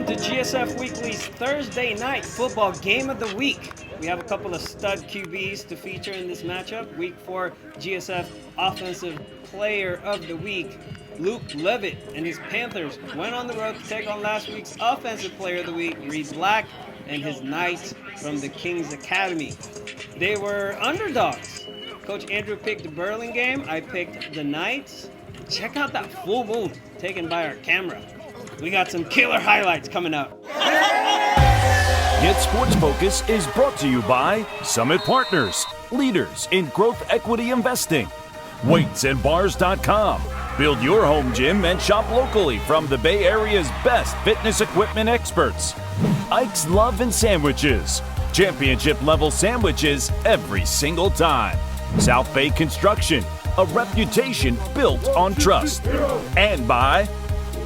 Welcome to GSF Weekly's Thursday night football game of the week. We have a couple of stud QBs to feature in this matchup. Week 4 GSF Offensive Player of the Week, Luke Levitt and his Panthers went on the road to take on last week's Offensive Player of the Week, Reed Black, and his Knights from the Kings Academy. They were underdogs. Coach Andrew picked the Burlingame. I picked the Knights. Check out that full moon taken by our camera. We got some killer highlights coming up. GetSportsFocus is brought to you by Summit Partners, leaders in growth equity investing. WeightsandBars.com. Build your home gym and shop locally from the Bay Area's best fitness equipment experts. Ike's Love and Sandwiches. Championship level sandwiches every single time. South Bay Construction, a reputation built on trust. And by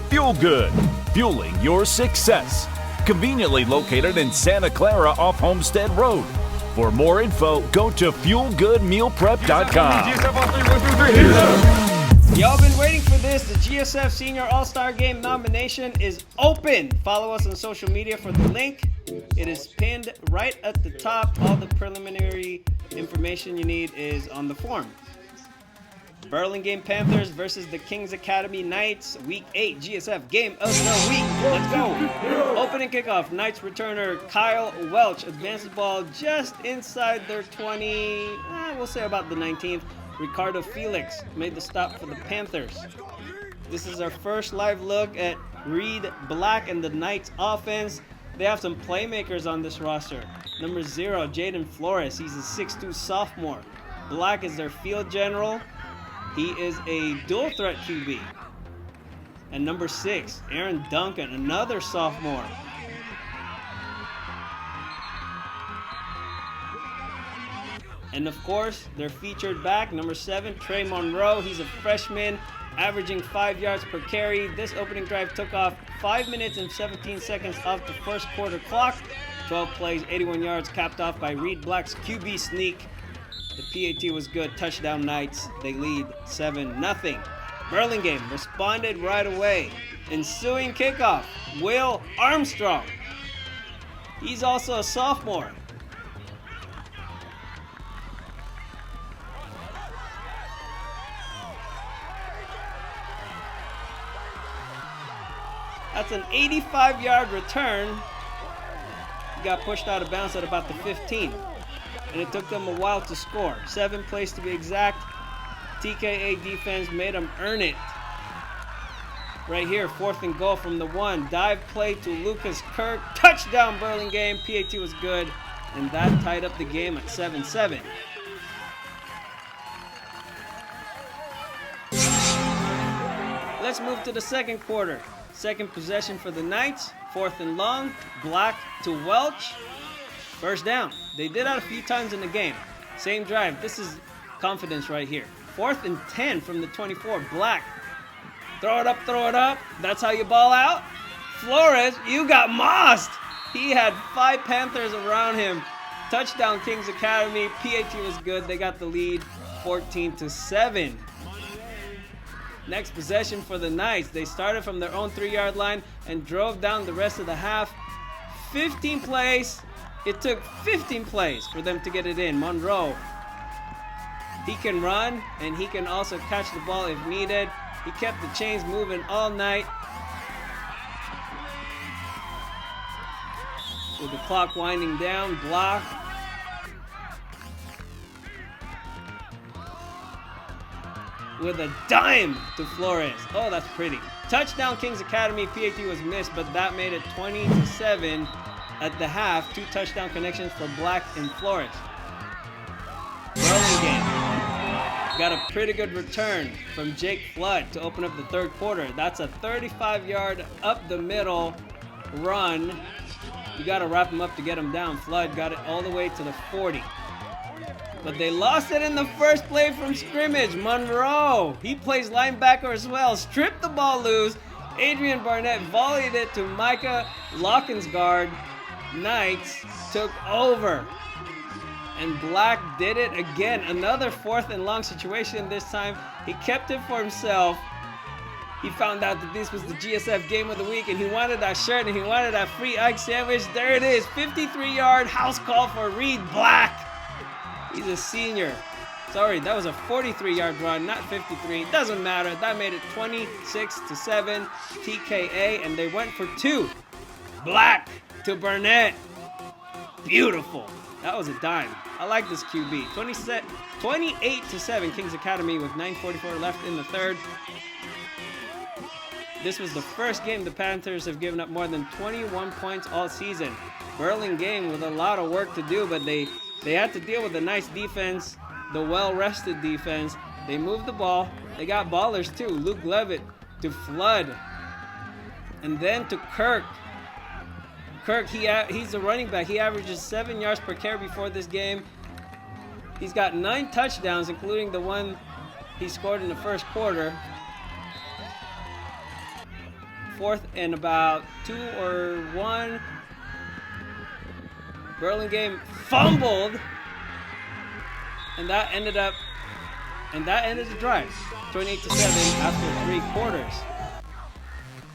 Fuel Good, fueling your success. Conveniently located in Santa Clara off Homestead Road. For more info, go to fuelgoodmealprep.com. Y'all been waiting for this. The GSF Senior All-Star Game nomination is open. Follow us on social media for the link. It is pinned right at the top. All the preliminary information you need is on the form. Burlingame Panthers versus the Kings Academy Knights, Week 8 GSF Game of the Week. Let's go. Opening kickoff, Knights returner Kyle Welch advances the ball just inside their 20, we'll say about the 19th. Ricardo Felix made the stop for the Panthers. This is our first live look at Reed Black and the Knights offense. They have some playmakers on this roster. Number 0, Jaden Flores. He's a 6'2 sophomore. Black is their field general. He is a dual threat QB. And number 6, Aaron Duncan, another sophomore. And of course, their featured back, number 7, Trey Monroe. He's a freshman, averaging 5 yards per carry. This opening drive took off 5 minutes and 17 seconds off the first quarter clock. 12 plays, 81 yards, capped off by Reed Black's QB sneak. The PAT was good. Touchdown Knights. They lead 7-0. Burlingame responded right away. Ensuing kickoff, Will Armstrong. He's also a sophomore. That's an 85-yard return. He got pushed out of bounds at about the 15. And it took them a while to score. 7 plays to be exact. TKA defense made them earn it. Right here, 4th and goal from the 1. Dive play to Lucas Kirk. Touchdown Burlingame. PAT was good. And that tied up the game at 7-7. Let's move to the second quarter. Second possession for the Knights. 4th and long. Black to Welch. First down. They did that a few times in the game. Same drive. This is confidence right here. 4th and 10 from the 24. Black. Throw it up, throw it up. That's how you ball out. Flores, you got mossed. He had 5 Panthers around him. Touchdown Kings Academy. PAT was good. They got the lead 14-7. Next possession for the Knights. They started from their own 3-yard line and drove down the rest of the half. 15 plays. It took 15 plays for them to get it in. Monroe, he can run and he can also catch the ball if needed. He kept the chains moving all night. With the clock winding down, block. With a dime to Flores. Oh, that's pretty. Touchdown Kings Academy. PAT was missed, but that made it 20-7. At the half, 2 touchdown connections for Black and Flores. Burlingame got a pretty good return from Jake Flood to open up the third quarter. That's a 35-yard up the middle run. You got to wrap him up to get him down. Flood got it all the way to the 40. But they lost it in the first play from scrimmage. Monroe, he plays linebacker as well. Stripped the ball loose. Adrian Barnett volleyed it to Micah Lockensgaard. Knights took over. And Black did it again. Another 4th and long situation this time. He kept it for himself. He found out that this was the GSF Game of the Week, and he wanted that shirt, and he wanted that free Ike sandwich. There it is, 53-yard house call for Reed Black. He's a senior. Sorry, that was a 43-yard run, not 53. Doesn't matter. That made it 26-7 TKA, and they went for 2. Black to Burnett. Beautiful. That was a dime. I like this QB. 28-7 Kings Academy with 9:44 left in the third. This was the first game the Panthers have given up more than 21 points all season. Burlingame with a lot of work to do, but they had to deal with a nice defense, the well-rested defense. They moved the ball. They got ballers too. Luke Levitt to Flood. And then to Kirk. Kirk, he's a running back. He averages 7 yards per carry before this game. He's got 9 touchdowns, including the one he scored in the first quarter. 4th and about 2 or 1. Burlingame fumbled, and that ended the drive. 28-7 after 3 quarters.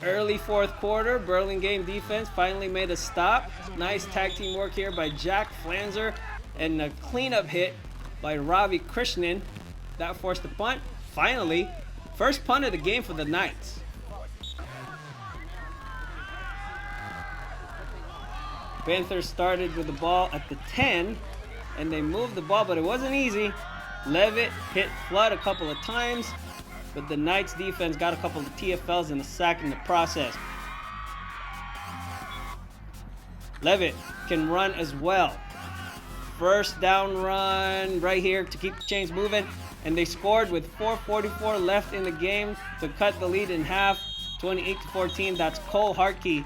Early 4th quarter, Burlingame defense finally made a stop. Nice tag team work here by Jack Flanzer, and a cleanup hit by Ravi Krishnan. That forced the punt. Finally, first punt of the game for the Knights. Panthers started with the ball at the 10, and they moved the ball, but it wasn't easy. Levitt hit Flood a couple of times, but the Knights defense got a couple of TFLs and a sack in the process. Levitt can run as well. First down run right here to keep the chains moving, and they scored with 4:44 left in the game to cut the lead in half, 28-14. That's Cole Hartke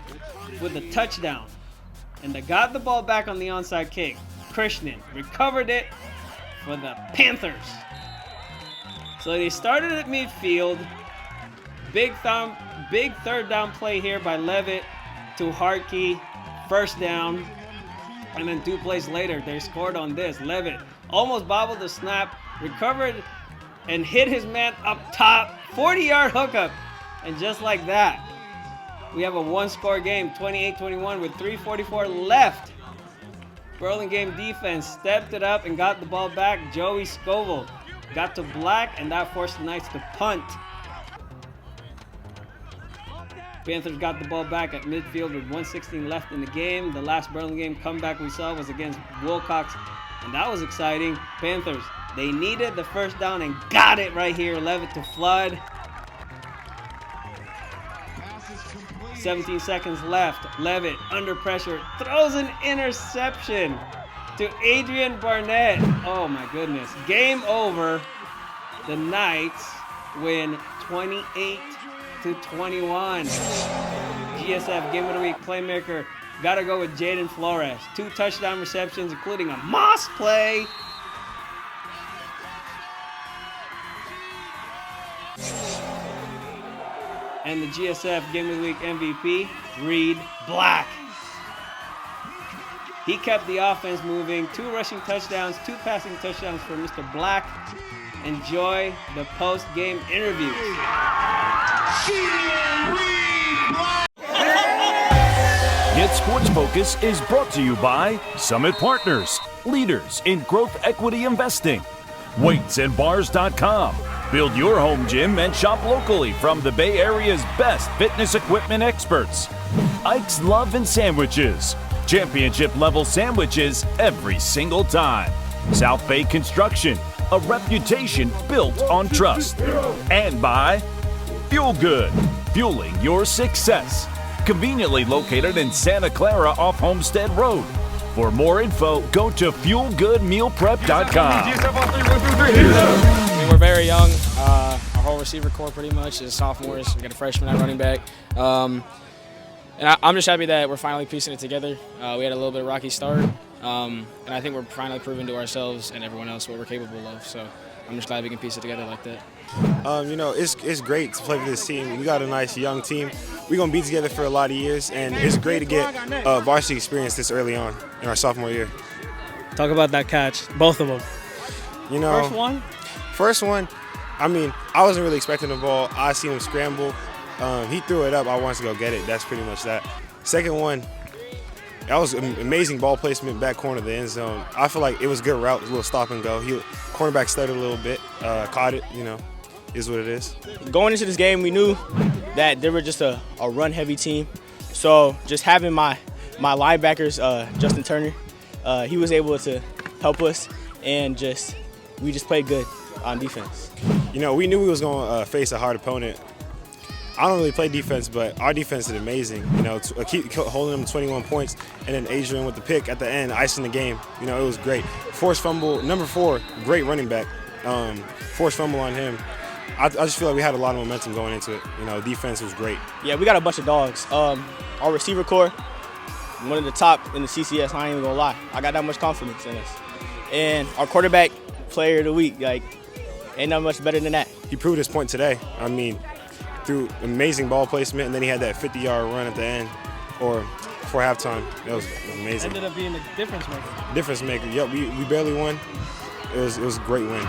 with a touchdown. And they got the ball back on the onside kick. Krishnan recovered it for the Panthers. So they started at midfield. Big third down play here by Levitt to Hartke. First down. And then 2 plays later, they scored on this. Levitt almost bobbled the snap, recovered, and hit his man up top. 40-yard hookup. And just like that, we have a 1-score game, 28-21 with 3:44 left. Burlingame defense stepped it up and got the ball back. Joey Scoville got to Black, and that forced the Knights to punt. Panthers got the ball back at midfield with 1:16 left in the game. The last Burlingame comeback we saw was against Wilcox, and that was exciting. Panthers, they needed the first down and got it right here. Levitt to Flood. 17 seconds left. Levitt under pressure throws an interception to Adrian Barnett. Oh my goodness. Game over. The Knights win 28-21. GSF Game of the Week playmaker. Gotta go with Jaden Flores. 2 touchdown receptions, including a Moss play. And the GSF Game of the Week MVP, Reed Black. He kept the offense moving. 2 rushing touchdowns, 2 passing touchdowns for Mr. Black. Enjoy the post-game interviews. GetSportsFocus is brought to you by Summit Partners, leaders in growth equity investing. WeightsandBars.com. Build your home gym and shop locally from the Bay Area's best fitness equipment experts. Ike's Love and Sandwiches. Championship level sandwiches every single time. South Bay Construction. A reputation built on trust. And by Fuel Good. Fueling your success. Conveniently located in Santa Clara off Homestead Road. For more info, go to fuelgoodmealprep.com. We're very young. Our whole receiver core pretty much is sophomores. We got a freshman at running back. And I'm just happy that we're finally piecing it together. We had a little bit of a rocky start. And I think we're finally proving to ourselves and everyone else what we're capable of. So I'm just glad we can piece it together like that. It's great to play for this team. We got a nice young team. We're going to be together for a lot of years, and it's great to get varsity experience this early on in our sophomore year. Talk about that catch, both of them. First one, I mean, I wasn't really expecting the ball. I seen him scramble. He threw it up. I wanted to go get it. That's pretty much that. Second one, that was amazing ball placement, back corner of the end zone. I feel like it was a good route, a little stop and go. Cornerback stuttered a little bit, caught it, is what it is. Going into this game, we knew that they were just a run-heavy team. So just having my linebackers, Justin Turner, he was able to help us, and we just played good on defense. We knew we was going to face a hard opponent. I don't really play defense, but our defense is amazing. Keep holding them to 21 points, and then Adrian with the pick at the end, icing the game. It was great. Forced fumble, number 4, great running back. Forced fumble on him. I just feel like we had a lot of momentum going into it. Defense was great. Yeah, we got a bunch of dogs. Our receiver core, one of the top in the CCS. I ain't even gonna lie. I got that much confidence in us. And our quarterback, player of the week, ain't nothing much better than that. He proved his point today. I mean, through amazing ball placement, and then he had that 50-yard run at the end, or before halftime. That was amazing. Ended up being the difference maker. Difference maker. Yep, we barely won. It was a great win.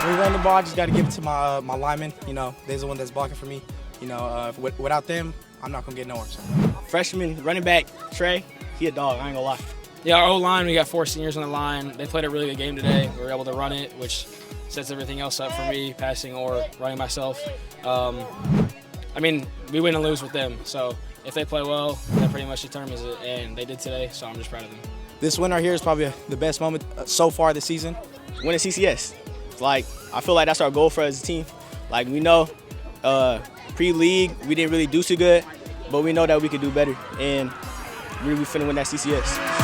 When we run the ball, I just got to give it to my linemen. They're the one that's blocking for me. Without them, I'm not gonna get nowhere. So. Freshman running back Trey, he a dog. I ain't gonna lie. Yeah, our O-line, we got 4 seniors on the line. They played a really good game today. We were able to run it, which sets everything else up for me, passing or running myself. We win and lose with them. So if they play well, that pretty much determines it. And they did today, so I'm just proud of them. This win right here is probably the best moment so far this season. Winning CCS. I feel like that's our goal for us as a team. We know pre-league we didn't really do too good, but we know that we could do better. And we finna win that CCS.